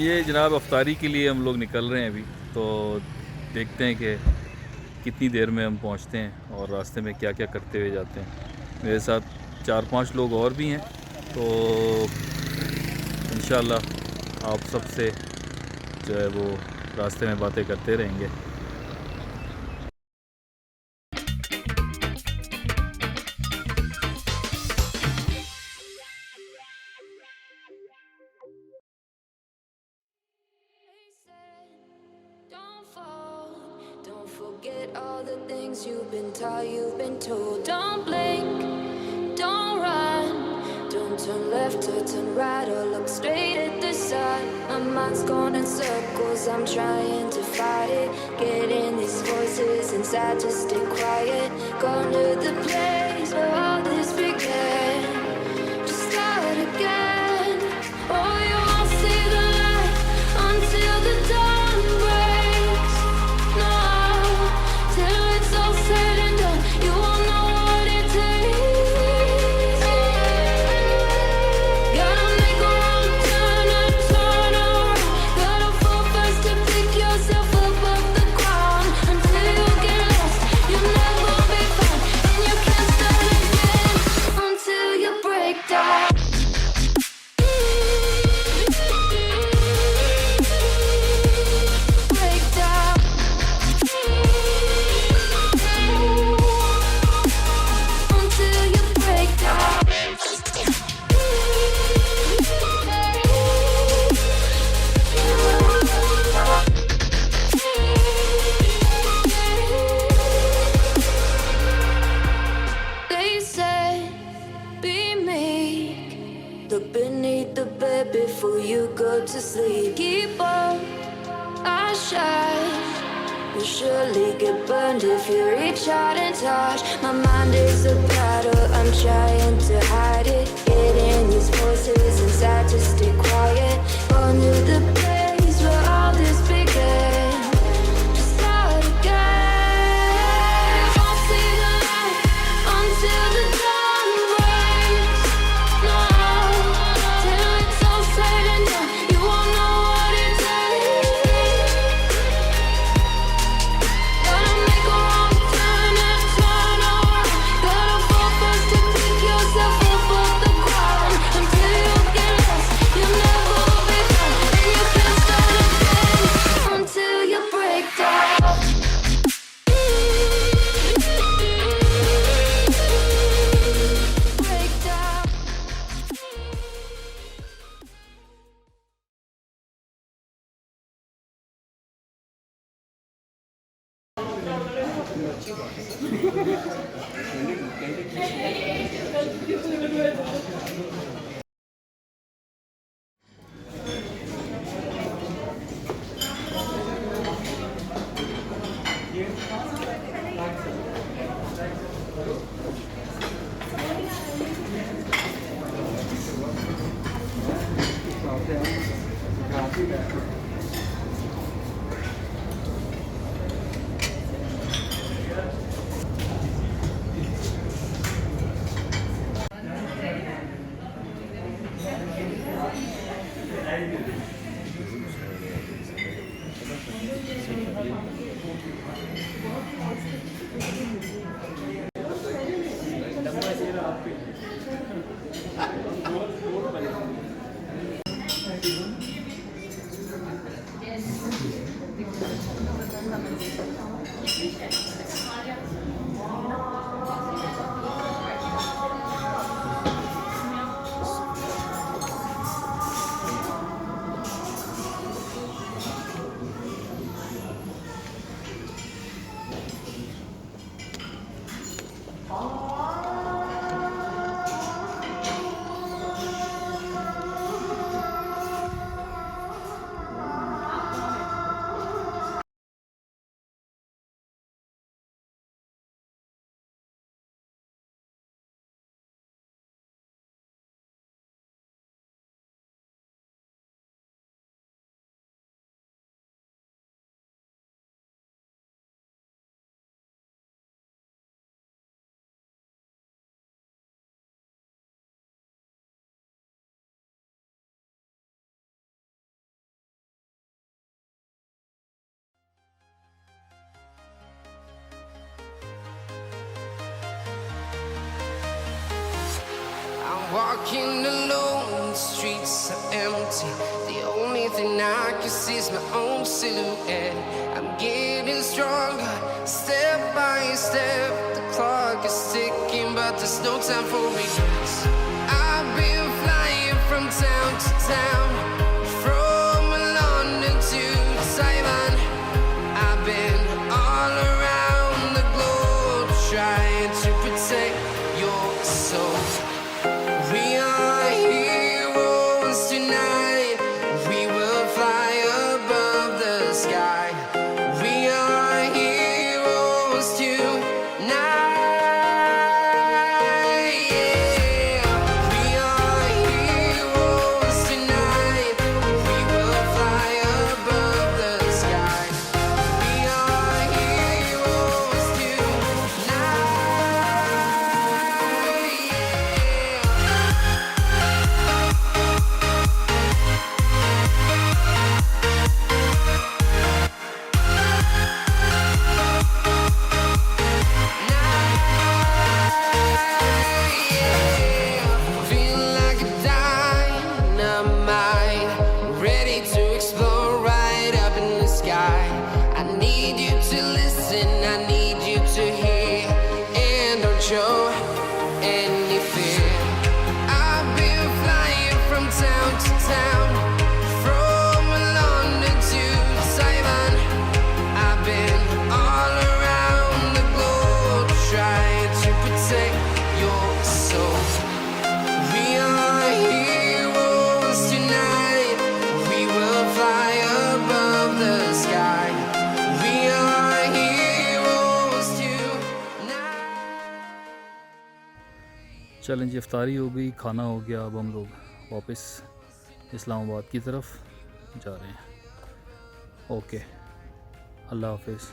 ये जनाब अफ्तारी के लिए हम लोग निकल रहे हैं अभी। तो देखते हैं कि कितनी देर में हम पहुंचते हैं और रास्ते में क्या क्या करते हुए जाते हैं। मेरे साथ 4-5 लोग और भी हैं, तो इंशाल्लाह आप सबसे जो है वो रास्ते में बातें करते रहेंगे। Don't forget all the things you've been taught, you've been told. Don't blink, don't run, don't turn left or turn right or look straight at the sun. My mind's going in circles, I'm trying to fight it. Getting these voices inside to stay quiet. Gone to the place where all this began. Just start again. Oh, you won't see the light until the dawn breaks. No, till it's all said and done, you won't know what it takes. Gotta make a wrong turn and turn around. Gotta fall fast to pick yourself up off the ground. Until you get lost, you'll never be found. And you can't start again until you break down. Break down. Until you break down. They said, be meek. Look beneath the bed before you go to sleep. Keep on, I shine. You'll surely get burned if you reach out and touch. My mind is a battle, I'm trying to hide it. Getting these voices inside to stay quiet. On to the place where all this began. Just start again. You won't see the light until the dawn breaks. No, till it's all said and done, you won't know what it takes. Gotta make a wrong turn and turn around. Gotta fall fast to pick yourself up off the ground. Until you get lost, you'll never be found. And you can't start again until you break down. Break down. Walking alone, the streets are empty. The only thing I can see is my own silhouette. I'm getting stronger, step by step. The clock is ticking, but there's no time for regrets. I've been flying from town to town, from London to Taiwan. I've been all around the globe, trying to protect your soul. We are heroes tonight. We will fly above the sky. We are heroes tonight. Yeah. We are heroes tonight. We will fly above the sky. We are heroes tonight. Feeling like a dynamite, ready to explode right up in the sky. I need you to listen, I need you to hear, and don't show any fear. I've been flying from town to town, from London to Taiwan. I've been all around the globe, trying to protect your soul. We are heroes tonight. We will fly above the sky. We are heroes tonight. चलें जी, इफ्तारी हो गई, खाना हो गया, अब हम लोग वापस इस्लामाबाद की तरफ जा रहे हैं। ओके, अल्लाह हाफिज़।